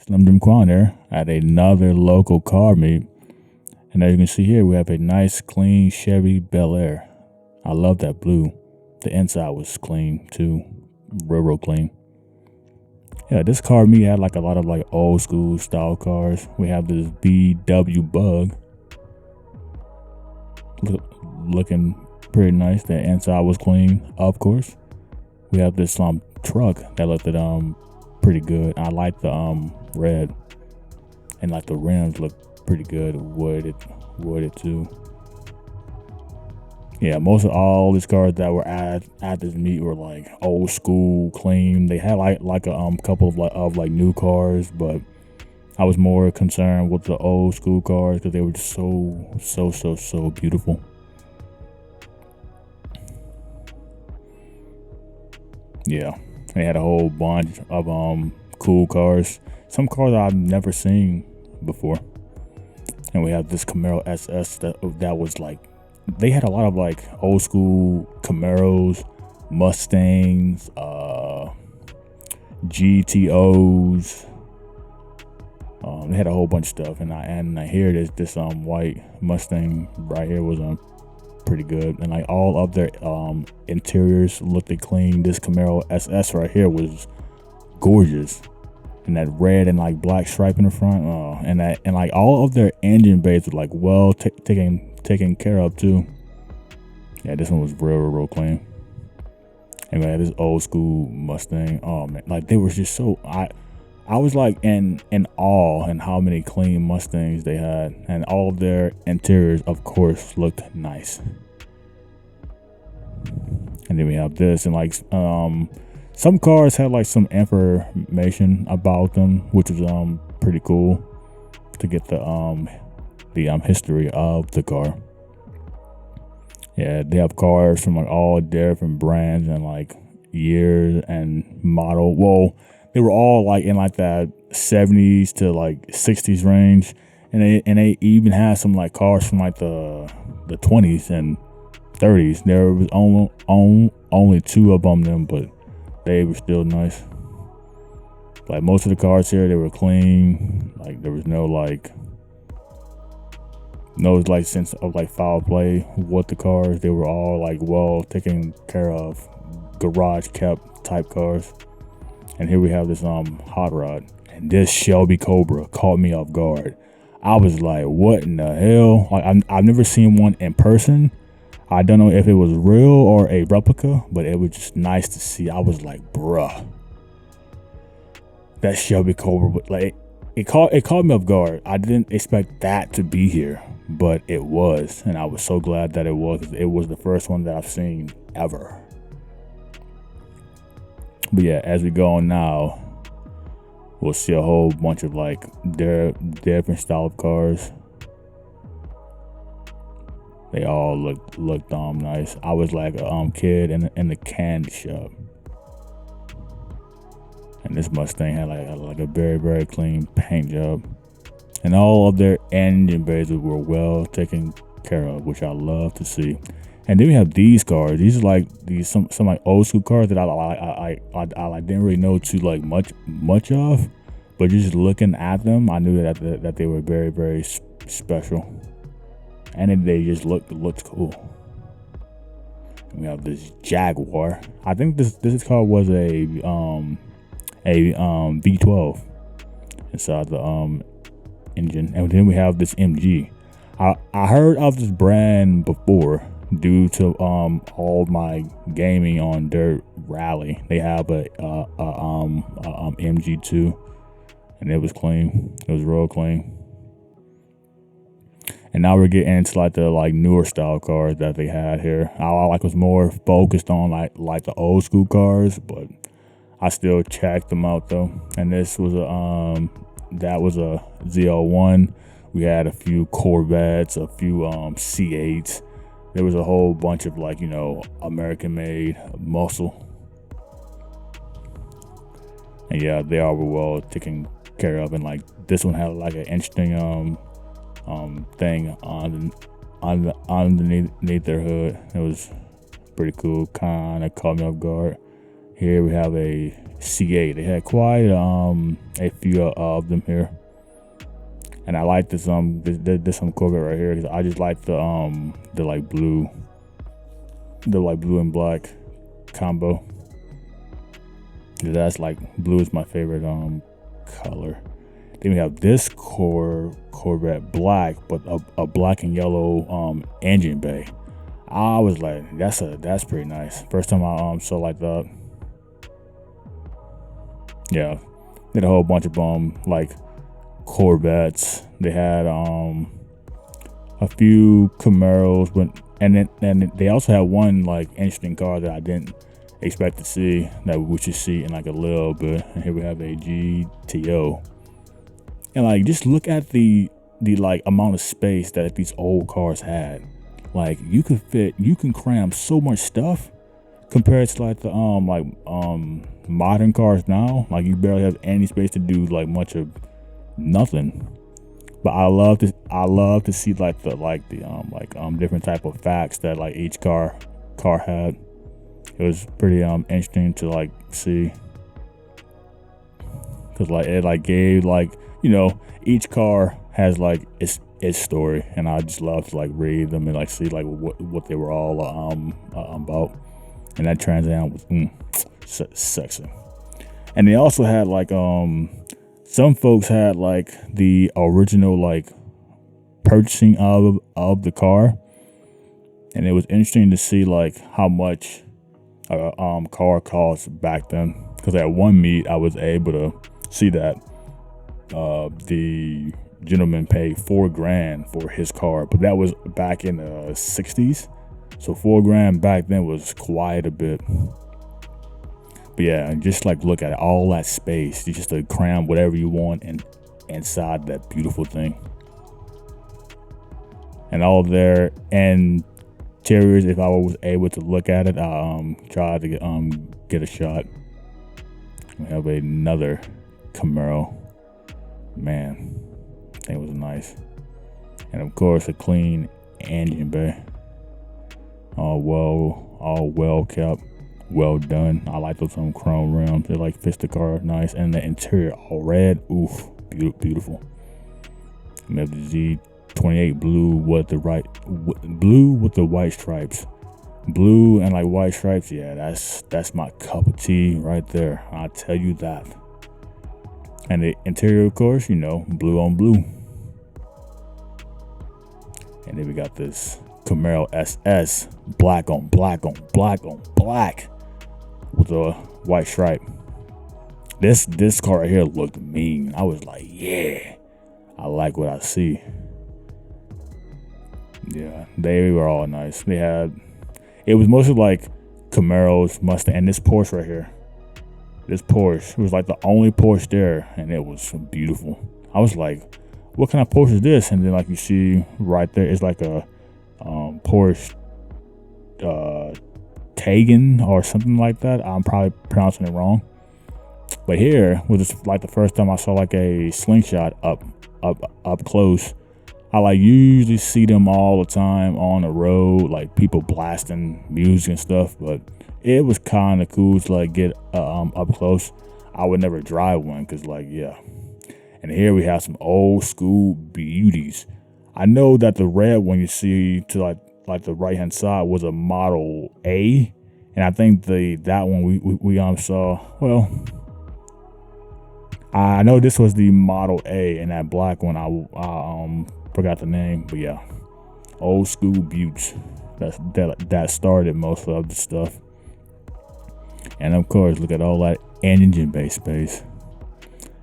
Slim Jim Quan there at another local car meet. And as you can see here, we have a nice clean Chevy Bel Air. I love that blue. The inside was clean too, real clean. Yeah, this car meet had like a lot of like old school style cars. We have this VW Bug, looking pretty nice. The inside was clean, of course. We have this truck that looked pretty good. I like the red, and like the rims look pretty good, wooded too. Yeah, most of all these cars that were at this meet were like old school, clean. They had like a couple of new cars, but I was more concerned with the old school cars because they were just so beautiful. Yeah, they had a whole bunch of cool cars. Some cars I've never seen before. And we have this Camaro SS that was like, they had a lot of like old school Camaros, Mustangs, GTOs. They had a whole bunch of stuff, and I hear this white Mustang right here was pretty good, and like all of their interiors looked clean. This Camaro SS right here was gorgeous, and that red and like black stripe in the front, and like all of their engine bays were like well taken care of too. Yeah, this one was real clean. And we had this old school Mustang. Oh man, like they were just so I was like in awe in how many clean Mustangs they had, and all of their interiors of course looked nice. And then we have this, and like some cars had like some information about them, which was pretty cool to get the history of the car. Yeah, they have cars from like all different brands and like years and model. Well, they were all like in like that 70s to like 60s range, and they even had some like cars from like the 20s and 30s. There was only two of them, but they were still nice. Like most of the cars here, they were clean. Like there was no sense of like foul play with the cars. They were all like well taken care of, garage kept type cars. And here we have this hot rod, and this Shelby Cobra caught me off guard. I was like, what in the hell? Like I've never seen one in person. I don't know if it was real or a replica, but it was just nice to see. I was like, bruh, that Shelby Cobra, like it caught me off guard. I didn't expect that to be here, but it was, and I was so glad that it was. It was the first one that I've seen ever. But yeah, as we go on now, we'll see a whole bunch of like different style of cars. They all looked nice. I was like a kid in the candy shop, and this Mustang had like a very clean paint job, and all of their engine bays were well taken care of, which I love to see. And then we have these cars. These are like some like old school cars that I didn't really know too like much of, but just looking at them, I knew that they were very special. And they just looked cool. And we have this Jaguar. I think this car was a V12 inside the engine. And then we have this MG. I heard of this brand before due to all my gaming on Dirt Rally. They have a MG2, and it was clean. It was real clean. And now we're getting into like the newer style cars that they had here. I was more focused on like the old school cars, but I still checked them out though. And this was that was a Z01. We had a few Corvettes, a few C8s. There was a whole bunch of American made muscle. And yeah, they all were well taken care of. And like this one had like an interesting thing underneath their hood. It was pretty cool. Kind of caught me off guard. Here we have a C8. They had quite a few of them here, and I like this this Corvette right here because I just like the like blue and black combo. That's like blue is my favorite color. Then we have this Corvette black, but a black and yellow engine bay. I was like, that's pretty nice. First time I saw like that. Yeah, did a whole bunch of like Corvettes. They had a few Camaros, but and they also had one like interesting car that I didn't expect to see, that we should see in like a little bit. And here we have a GTO, and like just look at the like amount of space that these old cars had. Like you can cram so much stuff compared to like the modern cars now. Like you barely have any space to do like much of nothing. But I love to see like the different type of facts that like each car had. It was pretty interesting to like see, because like it like gave like, you know, each car has like its story, and I just love to like read them and like see like what they were all about. And that Trans Am was sexy. And they also had like some folks had like the original like purchasing of the car, and it was interesting to see like how much a car cost back then. Because at one meet I was able to see that the gentleman paid $4 grand for his car, but that was back in the 60s. So $4 grand back then was quite a bit. But yeah, just like look at it, all that space, you just to cram whatever you want inside that beautiful thing. And all their interiors, if I was able to look at it, I tried to get a shot. We have another Camaro. Man, I think it was nice. And of course a clean engine bay. All well kept, well done. I like those chrome rims. They like fits the car nice, and the interior all red. Oof, beautiful. We have the Z28 blue with the white stripes. Blue and like white stripes. Yeah, that's my cup of tea right there. I'll tell you that. And the interior, of course, you know, blue on blue. And then we got this Camaro SS, black on black on black on black with a white stripe. This car right here looked mean. I was like, yeah, I like what I see. Yeah, they were all nice. It was mostly like Camaros, Mustang, and this Porsche right here. This Porsche, it was like the only Porsche there, and it was beautiful. I was like, what kind of Porsche is this? And then like you see right there, it's like a Porsche Taycan or something like that. I'm probably pronouncing it wrong. But here was like the first time I saw like a slingshot up close. I like usually see them all the time on the road, like people blasting music and stuff, but it was kind of cool to like get up close. I would never drive one because like, yeah. And here we have some old school beauties. I know that the red one you see to like the right hand side was a Model A, and I think that one we saw. Well, I know this was the Model A, and that black one I forgot the name, but yeah, old school beauts. That started most of the stuff. And of course, look at all that engine bay space.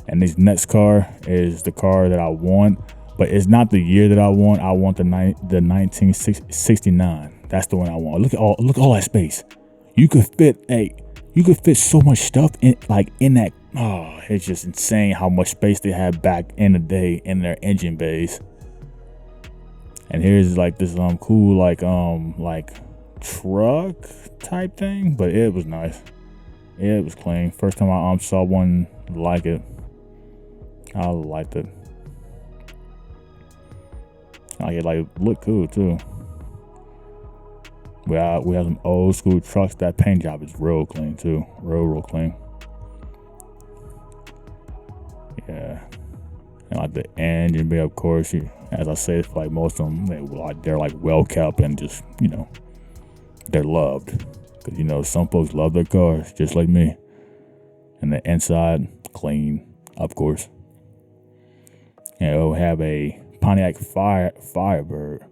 And this next car is the car that I want, but it's not the year that I want. I want the 1969. That's the one I want. Look at all that space. You could fit so much stuff in that. Oh, it's just insane how much space they had back in the day in their engine bays. And here's like this cool like truck type thing, but it was nice. It was clean. First time I saw one like it. I liked it. It like looked cool too. We have some old school trucks. That paint job is real clean too, real clean. Yeah, and like the engine bay, of course. As I said, like most of them, they're like well kept and just, you know, they're loved. Cause you know some folks love their cars just like me. And the inside clean, of course. And it'll have a Pontiac Firebird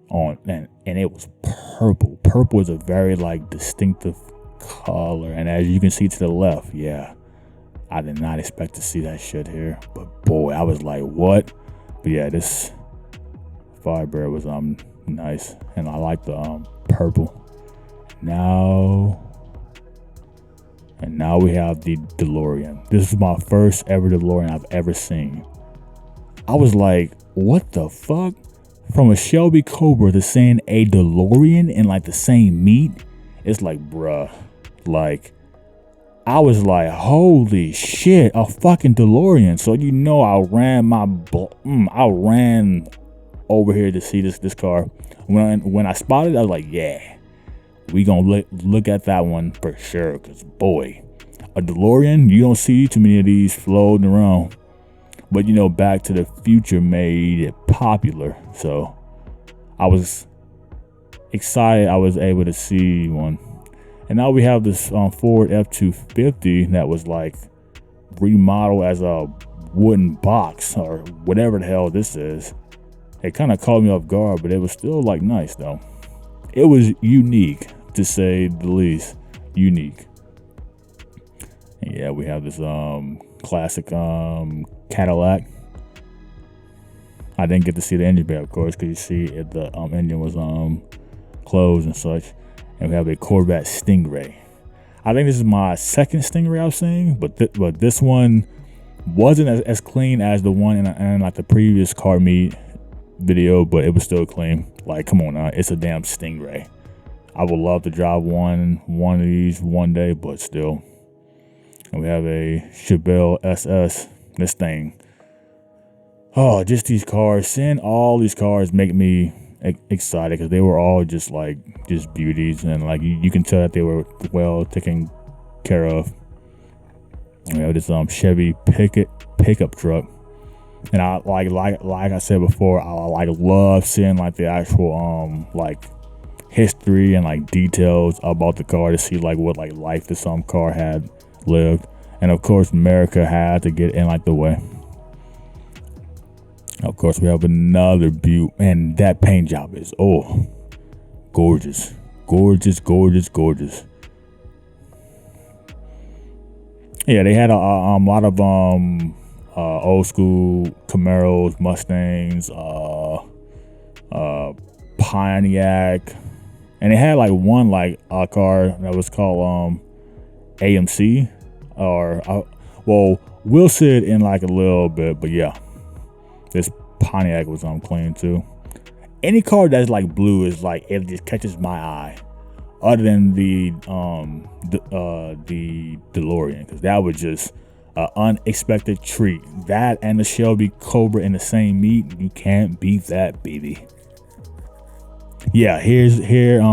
on, and it was purple. Purple is a very like distinctive color, and as you can see to the left, yeah, I did not expect to see that shit here, but boy, I was like, what? But yeah, this Firebird was nice, and I like the purple. Now we have the DeLorean. This is my first ever DeLorean I've ever seen. I was like, what the fuck? From a Shelby Cobra to saying a DeLorean in like the same meat, it's like, bruh, like, I was like, holy shit, a fucking DeLorean. So you know, I ran over here to see this car. When I spotted it, I was like, yeah, we gonna look at that one for sure. Cause boy, a DeLorean, you don't see too many of these floating around. But you know, Back to the Future made it popular, so I was excited I was able to see one. And now we have this Ford F-250 that was like remodeled as a wooden box or whatever the hell this is. It kind of caught me off guard, but it was still like nice though. It was unique, to say the least. Unique. And yeah, we have this classic Cadillac. I didn't get to see the engine bay, of course, because you see the engine was closed and such. And we have a Corvette Stingray. I think this is my second Stingray I've seen, but this one wasn't as clean as the one in like the previous car meet video, but it was still clean. Like, come on now, it's a damn Stingray. I would love to drive one of these one day, but still. And we have a Chevelle SS. This thing. Oh, just these cars. Seeing all these cars make me excited because they were all just beauties, and like you can tell that they were well taken care of. We have this Chevy pickup truck, and I like I said before, I love seeing like the actual like history and like details about the car to see like what like life that some car had lived. And of course, America had to get in like the way. Of course, we have another Butte, and that paint job is gorgeous, gorgeous, gorgeous, gorgeous. Yeah, they had a lot of old school Camaros, Mustangs, Pontiac, and they had like one like a car that was called AMC, or well, we'll see it in like a little bit, but yeah. This Pontiac was clean too. Any car that's like blue is like, it just catches my eye. Other than the DeLorean, because that was just an unexpected treat. That and the Shelby Cobra in the same meet, you can't beat that, baby. Yeah, here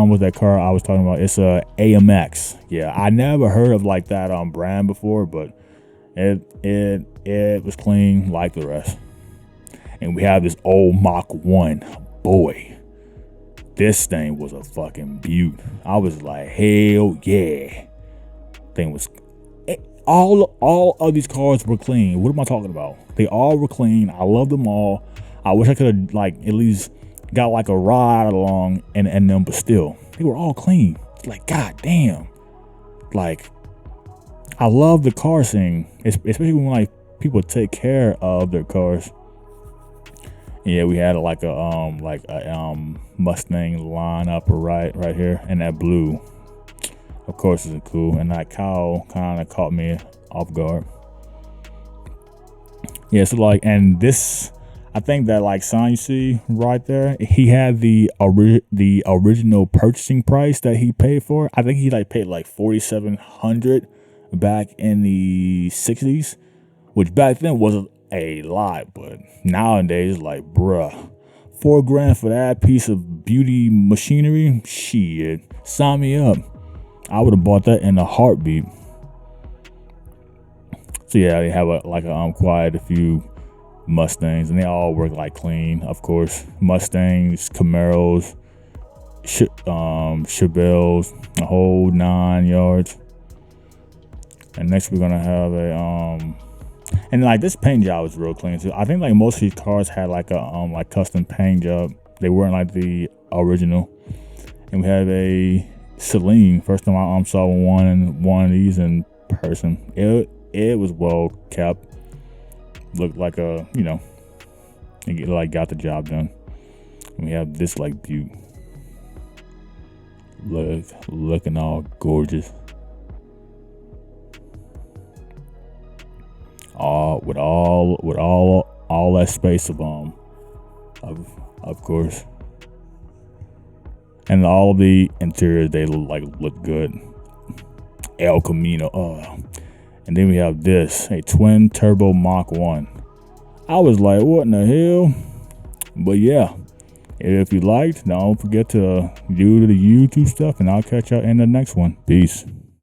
with that car I was talking about. It's a AMX. Yeah, I never heard of like that brand before, but it was clean like the rest. And we have this old Mach 1. Boy, this thing was a fucking beaut. I was like, hell yeah. Thing was, all of these cars were clean. What am I talking about? They all were clean. I love them all. I wish I could have like at least got like a ride along and them, but still, they were all clean. It's like, god damn. Like, I love the car scene, especially when like people take care of their cars. Yeah, we had like a Mustang lineup right here, and that blue, of course, isn't cool. And that cow kind of caught me off guard. Yeah, so like, and this, I think that like sign you see right there, he had the original purchasing price that he paid for. I think he like paid like $4,700 back in the 60s, which back then wasn't a lot, but nowadays, like, bruh, 4 grand for that piece of beauty machinery? Shit, sign me up. I would have bought that in a heartbeat. So yeah, they have quite a few Mustangs, and they all work like clean, of course. Mustangs, Camaros, Chevelles, the whole 9 yards. And next we're gonna have a and like this paint job is real clean too. I think like most of these cars had like a like custom paint job. They weren't like the original. And we have a Celine. First time I saw one of these in person. It was well kept. Looked like a, you know, it like got the job done. And we have this like Butte. Looking all gorgeous. With all that space of course. And all of the interiors, they look good. El Camino. And then we have this, a twin turbo Mach 1. I was like, what in the hell? But yeah, if you liked, don't forget to do the YouTube stuff, and I'll catch y'all in the next one. Peace.